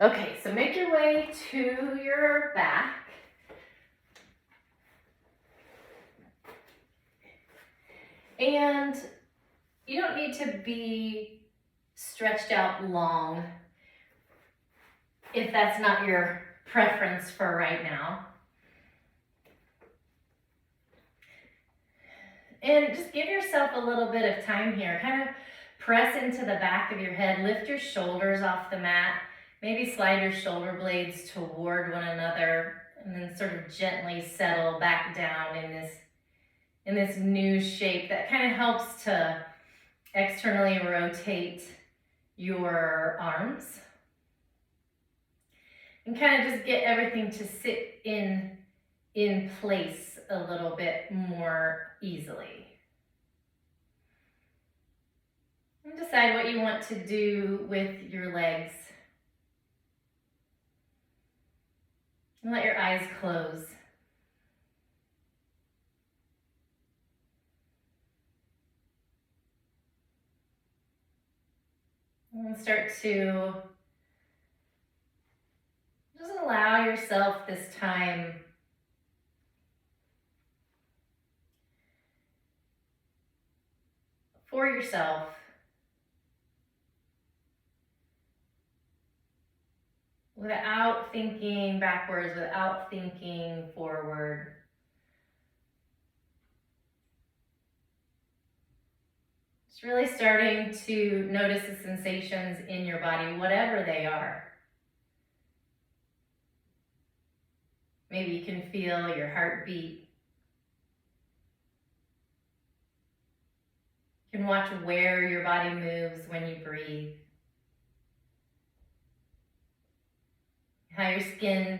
Okay, so make your way to your back. And you don't need to be stretched out long if that's not your preference for right now. And just give yourself a little bit of time here. Kind of press into the back of your head, lift your shoulders off the mat, maybe slide your shoulder blades toward one another, and then sort of gently settle back down in this new shape that kind of helps to externally rotate your arms. And kind of just get everything to sit in place a little bit more easily. And decide what you want to do with your legs. And let your eyes close. And start to just allow yourself this time for yourself. Without thinking backwards, without thinking forward. Just really starting to notice the sensations in your body, whatever they are. Maybe you can feel your heartbeat. You can watch where your body moves when you breathe. How your skin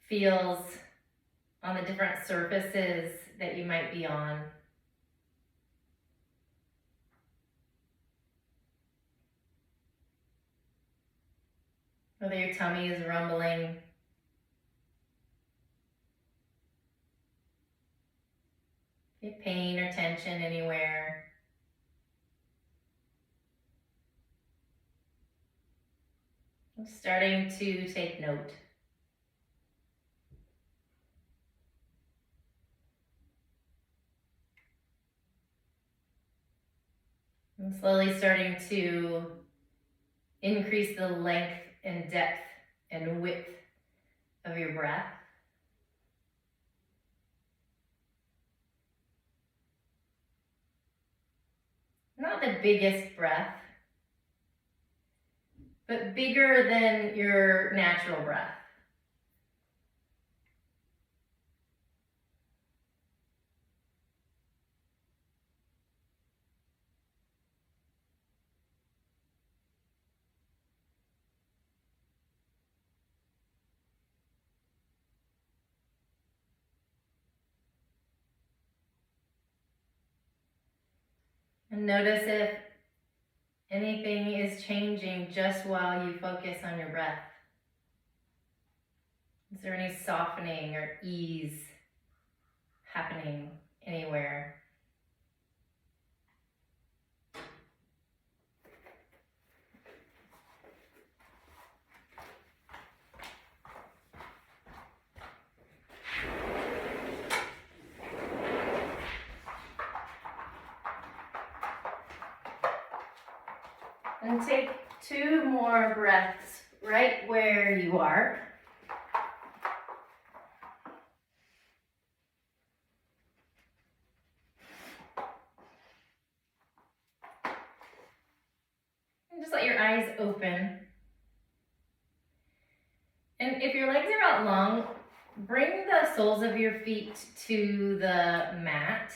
feels on the different surfaces that you might be on. Whether your tummy is rumbling. If you have pain or tension anywhere. I'm starting to take note. I'm slowly starting to increase the length and depth and width of your breath. Not the biggest breath, but bigger than your natural breath. And notice if anything is changing just while you focus on your breath. Is there any softening or ease happening anywhere? And take 2 more breaths right where you are. And just let your eyes open. And if your legs are out long, bring the soles of your feet to the mat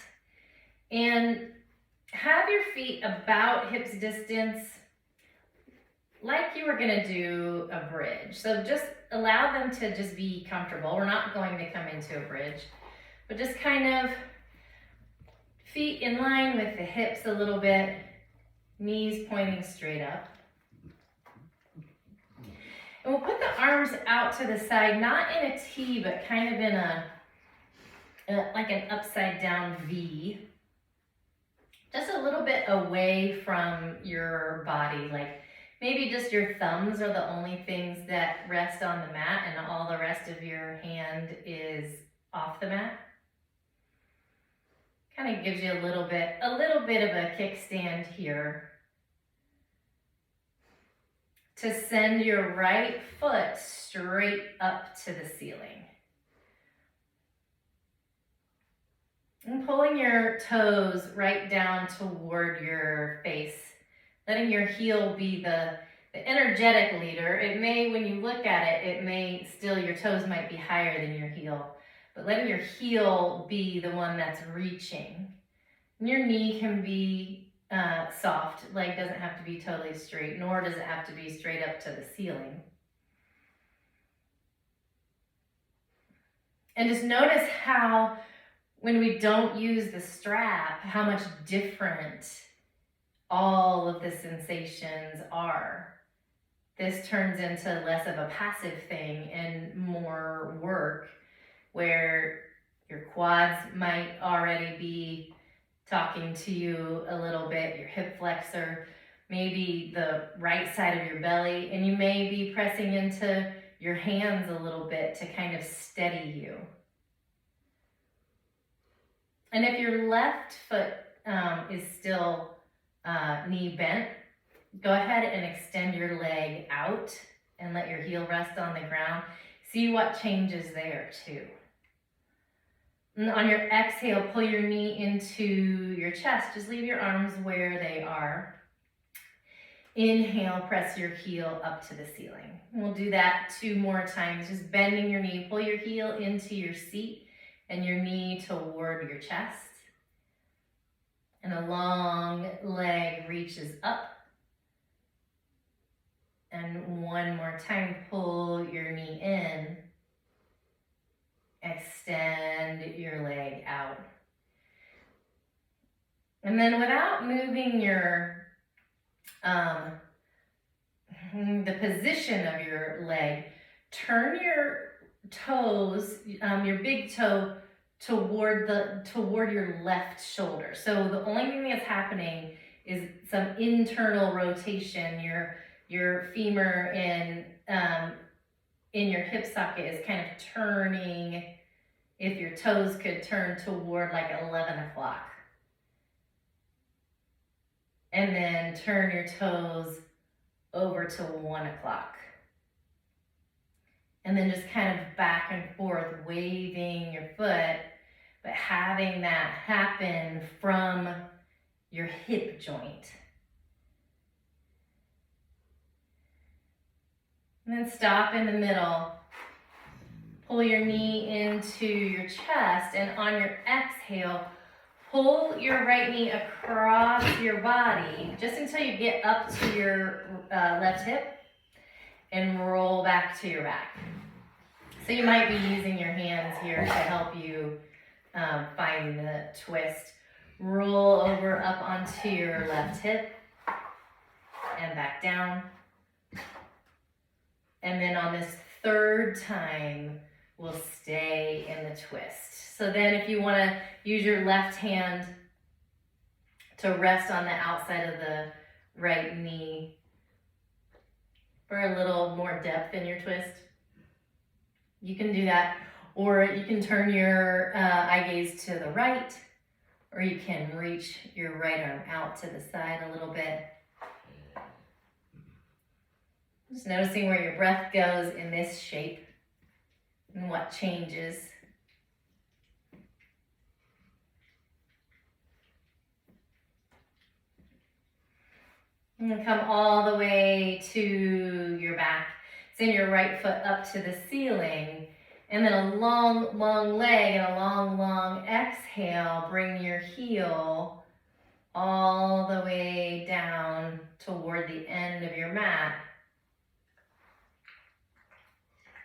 and have your feet about hips distance, like you were gonna do a bridge. So just allow them to just be comfortable. We're not going to come into a bridge, but just kind of feet in line with the hips a little bit, knees pointing straight up. And we'll put the arms out to the side, not in a T, but kind of in like an upside down V. Just a little bit away from your body, like Maybe just your thumbs are the only things that rest on the mat and all the rest of your hand is off the mat. Kind of gives you a little bit of a kickstand here to send your right foot straight up to the ceiling. And pulling your toes right down toward your face, letting your heel be the energetic leader. It may, when you look at it, it may still, your toes might be higher than your heel, but letting your heel be the one that's reaching. And your knee can be soft, leg doesn't have to be totally straight, nor does it have to be straight up to the ceiling. And just notice how, when we don't use the strap, how much different all of the sensations are. This turns into less of a passive thing and more work, where your quads might already be talking to you a little bit, your hip flexor, maybe the right side of your belly, and you may be pressing into your hands a little bit to kind of steady you. And if your left foot is still knee bent, go ahead and extend your leg out and let your heel rest on the ground. See what changes there too. And on your exhale, pull your knee into your chest. Just leave your arms where they are. Inhale, press your heel up to the ceiling. We'll do that 2 more times. Just bending your knee, pull your heel into your seat and your knee toward your chest. And a long leg reaches up. And 1 more time, pull your knee in. Extend your leg out. And then without moving your, the position of your leg, turn your toes, your big toe toward your left shoulder. So the only thing that's happening is some internal rotation. Your femur in your hip socket is kind of turning. If your toes could turn toward like 11 o'clock. And then turn your toes over to 1 o'clock. And then just kind of back and forth, waving your foot, but having that happen from your hip joint. And then stop in the middle. Pull your knee into your chest, and on your exhale, pull your right knee across your body just until you get up to your left hip and roll back to your back. So you might be using your hands here to help you find the twist. Roll over up onto your left hip and back down. And then on this 3rd time, we'll stay in the twist. So then if you want to use your left hand to rest on the outside of the right knee for a little more depth in your twist, you can do that. Or you can turn your eye gaze to the right, or you can reach your right arm out to the side a little bit. Just noticing where your breath goes in this shape and what changes. And come all the way to your back. Send your right foot up to the ceiling. And then a long, long leg and a long, long exhale. Bring your heel all the way down toward the end of your mat.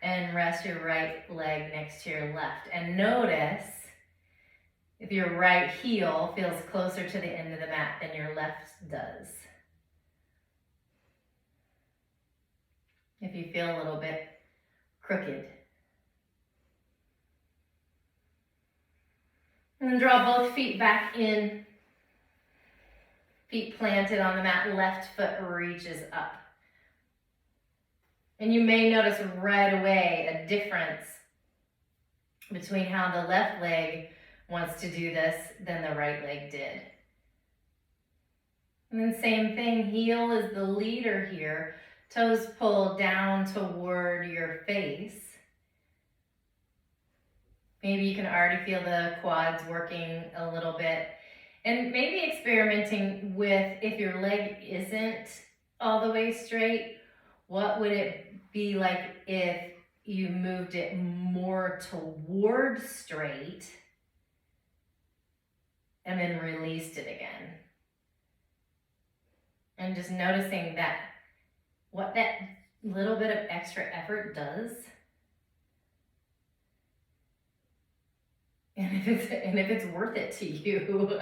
And rest your right leg next to your left. And notice if your right heel feels closer to the end of the mat than your left does. If you feel a little bit crooked. And then draw both feet back in. Feet planted on the mat, left foot reaches up. And you may notice right away a difference between how the left leg wants to do this than the right leg did. And then same thing, heel is the leader here. Toes pull down toward your face. Maybe you can already feel the quads working a little bit. And maybe experimenting with, if your leg isn't all the way straight, what would it be like if you moved it more toward straight and then released it again? And just noticing that, what that little bit of extra effort does. And if it's worth it to you.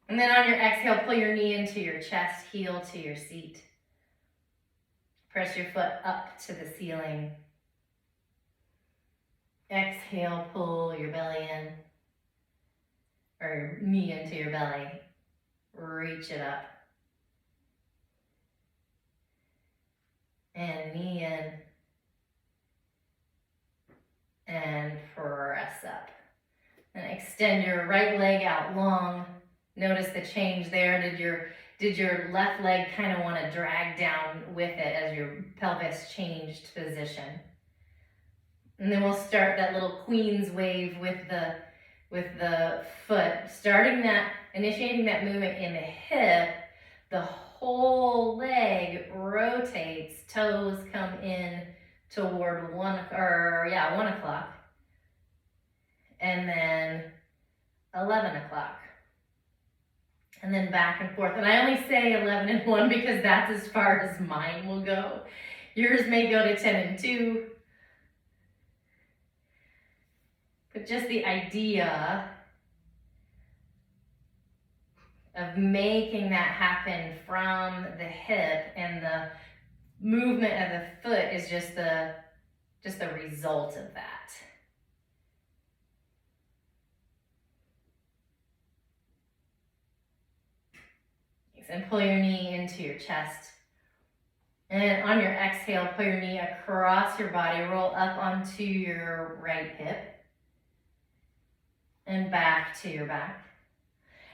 And then on your exhale, pull your knee into your chest, heel to your seat. Press your foot up to the ceiling. Exhale, pull your belly in, or your knee into your belly. Reach it up. And knee in. And press up. And extend your right leg out long. Notice the change there. Did your left leg kind of want to drag down with it as your pelvis changed position? And then we'll start that little queen's wave with the foot, initiating that movement in the hip. The whole leg rotates, toes come in toward 1 o'clock, and then 11 o'clock. And then back and forth. And I only say 11 and 1 because that's as far as mine will go. Yours may go to 10 and 2. But just the idea of making that happen from the hip, and the movement of the foot is just the result of that. And pull your knee into your chest. And on your exhale, pull your knee across your body, roll up onto your right hip, and back to your back.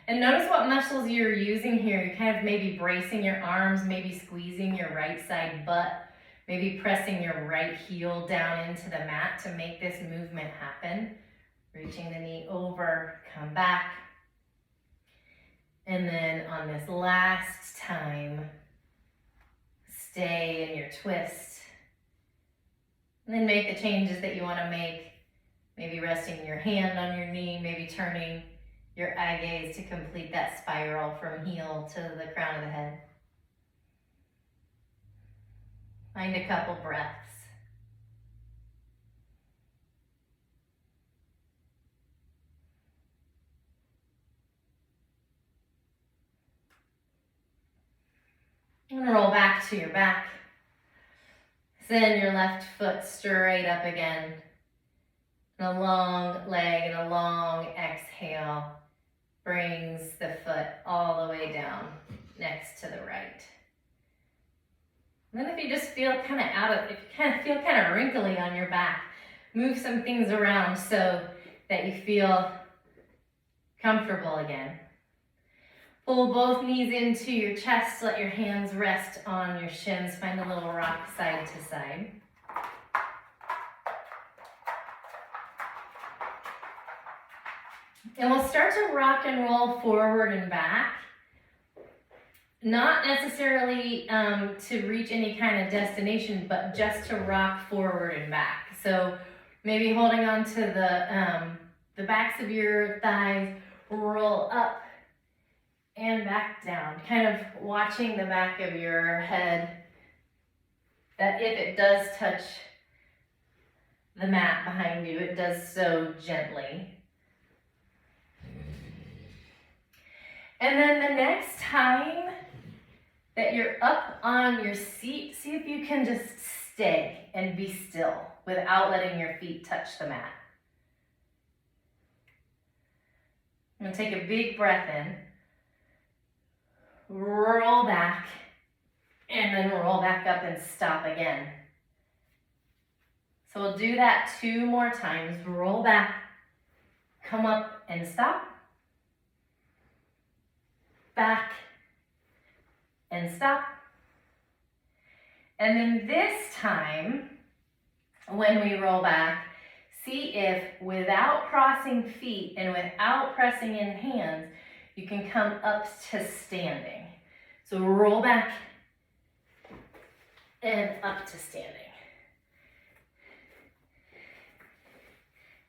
And notice what muscles you're using here. You're kind of maybe bracing your arms, maybe squeezing your right side butt, maybe pressing your right heel down into the mat to make this movement happen. Reaching the knee over, come back. And then on this last time, stay in your twist. And then make the changes that you want to make. Maybe resting your hand on your knee, maybe turning your eye gaze to complete that spiral from heel to the crown of the head. Find a couple breaths. And roll back to your back. Send your left foot straight up again. And a long leg and a long exhale brings the foot all the way down next to the right. And then if you just feel kind of wrinkly on your back, move some things around so that you feel comfortable again. Pull both knees into your chest, let your hands rest on your shins, find a little rock side to side. And we'll start to rock and roll forward and back. Not necessarily to reach any kind of destination, but just to rock forward and back. So maybe holding on to the backs of your thighs, roll up and back down. Kind of watching the back of your head, that if it does touch the mat behind you, it does so gently. And then the next time that you're up on your seat, see if you can just stay and be still without letting your feet touch the mat. I'm going to take a big breath in. roll back, and then roll back up and stop again. So we'll do that 2 more times. Roll back, come up and stop. Back and stop. And then this time, when we roll back, see if without crossing feet and without pressing in hands, you can come up to standing. So roll back and up to standing.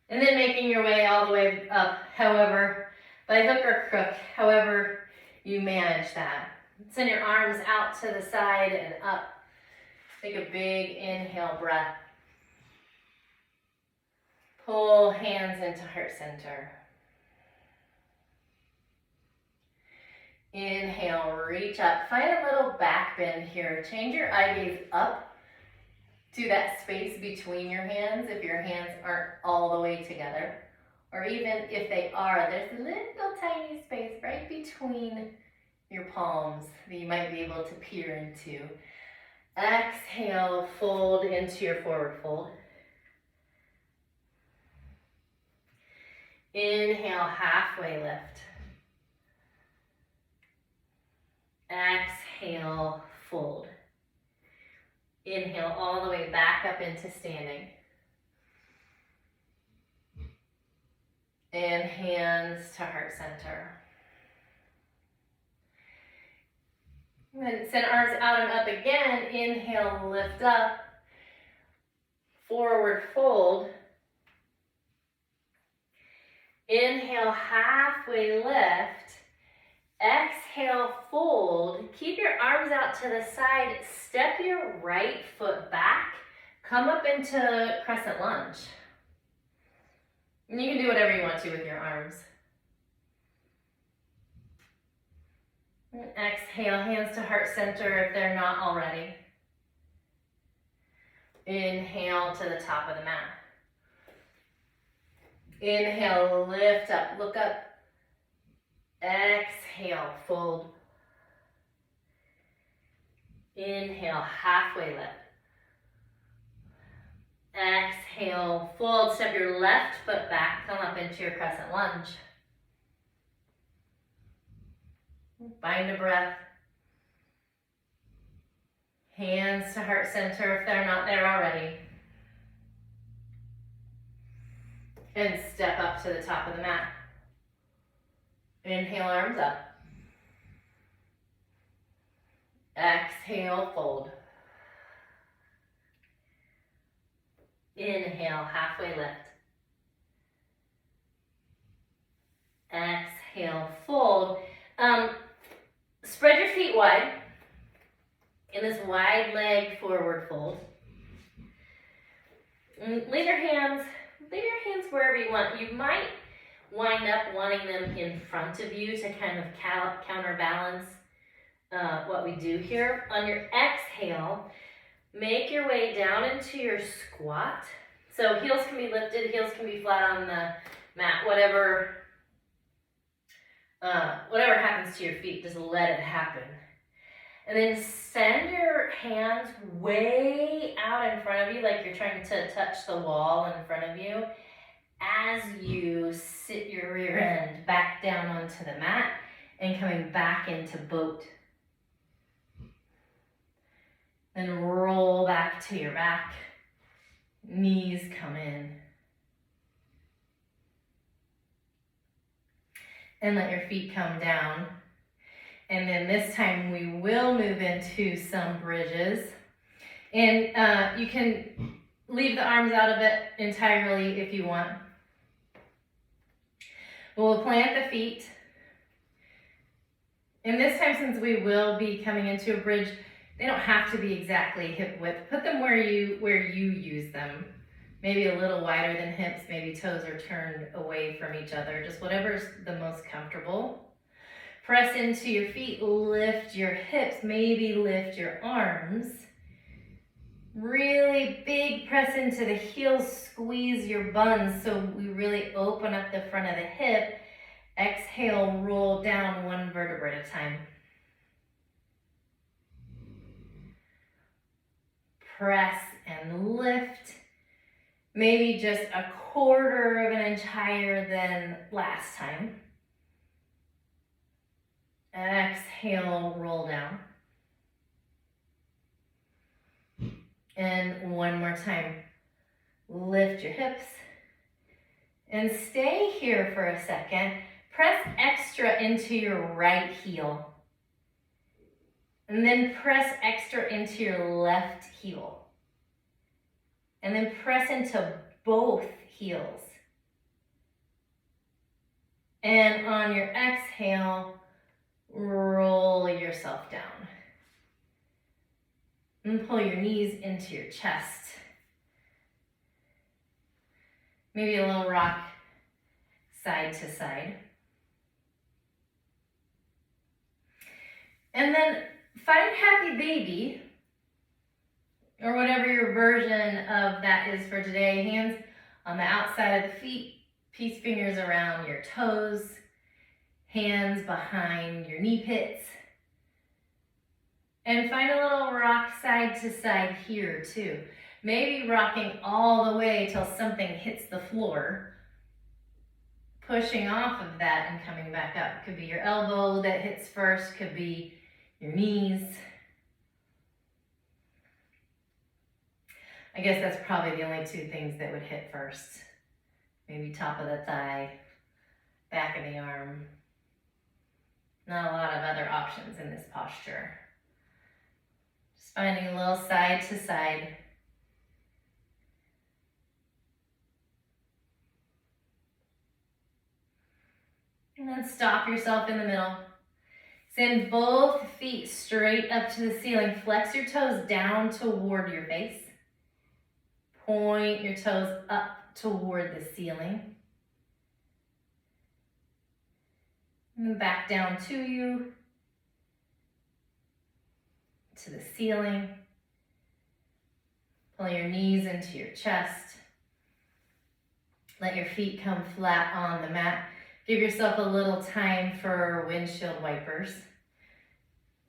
And then making your way all the way up, however, by hook or crook, however you manage that. Send your arms out to the side and up. Take a big inhale breath. Pull hands into heart center. Inhale, reach up. Find a little back bend here. Change your eye gaze up to that space between your hands if your hands aren't all the way together. Or even if they are, there's a little tiny space right between your palms that you might be able to peer into. Exhale, fold into your forward fold. Inhale, halfway lift. Exhale, fold. Inhale all the way back up into standing. And hands to heart center. And then send arms out and up again. Inhale, lift up. Forward fold. Inhale, halfway lift. Exhale, fold. Keep your arms out to the side. Step your right foot back. Come up into crescent lunge. And you can do whatever you want to with your arms. And exhale, hands to heart center if they're not already. Inhale to the top of the mat. Inhale, lift up, look up. Exhale, fold. Inhale, halfway lift. Exhale, fold. Step your left foot back, come up into your crescent lunge. Find a breath. Hands to heart center if they're not there already. And step up to the top of the mat. Inhale, arms up. Exhale, fold. Inhale, halfway lift. Exhale, fold. Spread your feet wide in this wide leg forward fold. And leave your hands wherever you want. You might wind up wanting them in front of you to kind of counterbalance what we do here. On your exhale, make your way down into your squat. So heels can be lifted, heels can be flat on the mat, whatever happens to your feet, just let it happen. And then send your hands way out in front of you, like you're trying to touch the wall in front of you, as you sit your rear end back down onto the mat and coming back into boat. Then roll back to your back. Knees come in. And let your feet come down. And then this time we will move into some bridges. And you can leave the arms out of it entirely if you want. We'll plant the feet. And this time, since we will be coming into a bridge, they don't have to be exactly hip width. Put them where you use them. Maybe a little wider than hips, maybe toes are turned away from each other, just whatever's the most comfortable. Press into your feet, lift your hips, maybe lift your arms. Really big press into the heels, squeeze your buns so we really open up the front of the hip. Exhale, roll down one vertebra at a time. press and lift. Maybe just a quarter of an inch higher than last time. Exhale, roll down. And one more time. Lift your hips. And stay here for a second. Press extra into your right heel. And then press extra into your left heel. And then press into both heels. And on your exhale, roll yourself down. And pull your knees into your chest. Maybe a little rock side to side. And then find happy baby, or whatever your version of that is for today. Hands on the outside of the feet, peace fingers around your toes, hands behind your knee pits. And find a little rock side to side here too. Maybe rocking all the way till something hits the floor. Pushing off of that and coming back up. Could be your elbow that hits first, could be your knees. I guess that's probably the only two things that would hit first. Maybe top of the thigh, back of the arm. Not a lot of other options in this posture. Just finding a little side to side. And then stop yourself in the middle. Send both feet straight up to the ceiling. Flex your toes down toward your face. Point your toes up toward the ceiling. And then back down to you. To the ceiling. Pull your knees into your chest. Let your feet come flat on the mat. Give yourself a little time for windshield wipers.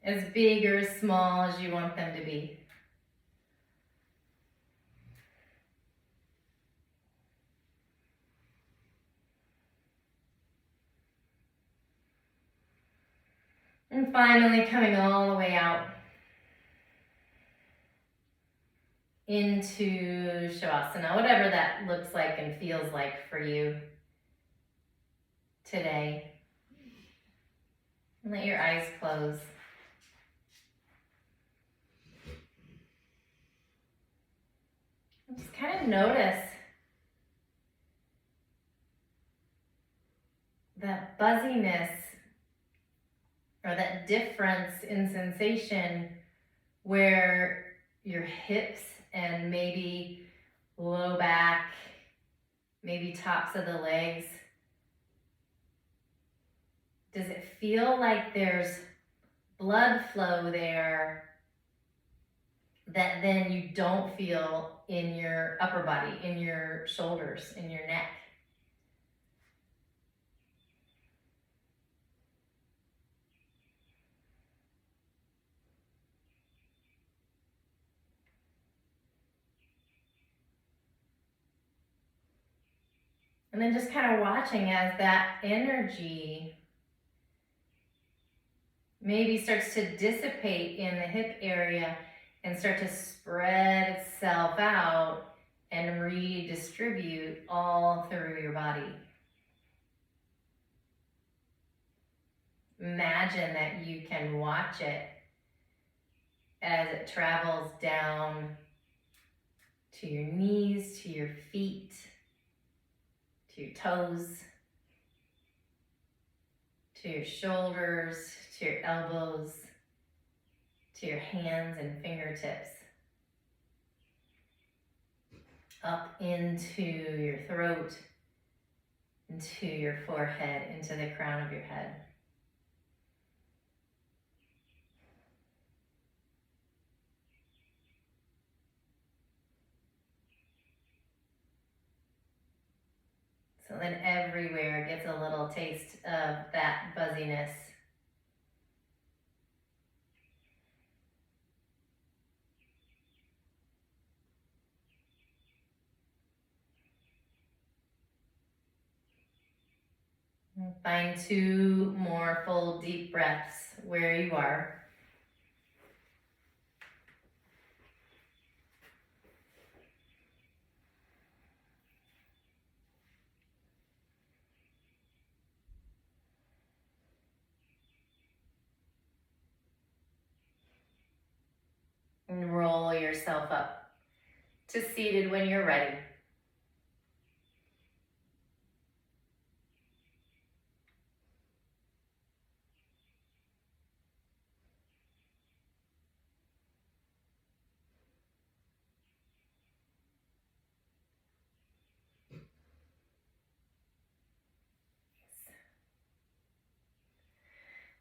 As big or as small as you want them to be. And finally coming all the way out into Shavasana, whatever that looks like and feels like for you today. And let your eyes close. And just kind of notice that buzziness or that difference in sensation where your hips and maybe low back, maybe tops of the legs. Does it feel like there's blood flow there that then you don't feel in your upper body, in your shoulders, in your neck? And then just kind of watching as that energy maybe starts to dissipate in the hip area and start to spread itself out and redistribute all through your body. Imagine that you can watch it as it travels down to your knees, to your feet, to your toes, to your shoulders, to your elbows, to your hands and fingertips, up into your throat, into your forehead, into the crown of your head. So then everywhere gets a little taste of that buzziness. Find 2 more full deep breaths where you are. And roll yourself up to seated when you're ready.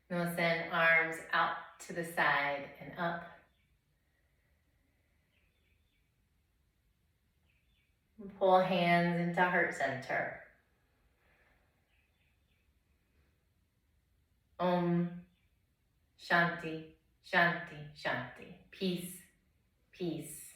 Now send arms out to the side and up. And pull hands into heart center. Om Shanti, Shanti, Shanti. Peace, peace,